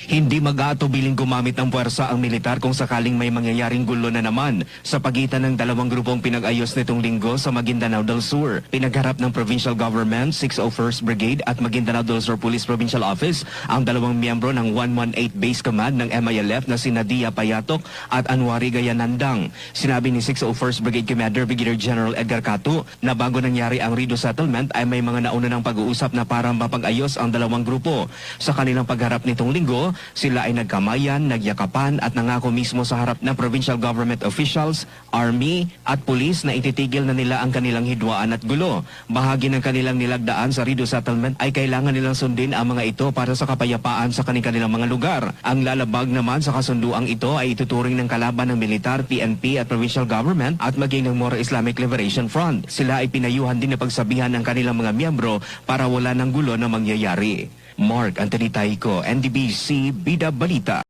Hindi mag-aatubiling gumamit ng puwersa ang militar kung sakaling may mangyayaring gulo na naman sa pagitan ng dalawang grupong pinag-ayos nitong linggo sa Maguindanao del Sur. Pinagharap ng Provincial Government, 601st Brigade at Maguindanao del Sur Police Provincial Office ang dalawang miyembro ng 118 Base Command ng MILF na si Nadia Payatok at Anwari Gayanandang. Sinabi ni 601st Brigade Commander Brigadier General Edgar Catu na bago nangyari ang Rido settlement ay may mga nauna ng pag-uusap na para mapag-ayos ang dalawang grupo. Sa kanilang pagharap nitong linggo, sila ay nagkamayan, nagyakapan at nangako mismo sa harap ng provincial government officials, army at police na ititigil na nila ang kanilang hidwaan at gulo. Bahagi ng kanilang nilagdaan sa Rido settlement ay kailangan nilang sundin ang mga ito para sa kapayapaan sa kanilang mga lugar. Ang lalabag naman sa kasunduang ito ay ituturing ng kalaban ng militar, PNP at provincial government at maging ng Moro Islamic Liberation Front. Sila ay pinayuhan din na pagsabihan ng kanilang mga miyembro para wala ng gulo na mangyayari. Mark Anthony Taico, NDBC Bida Balita.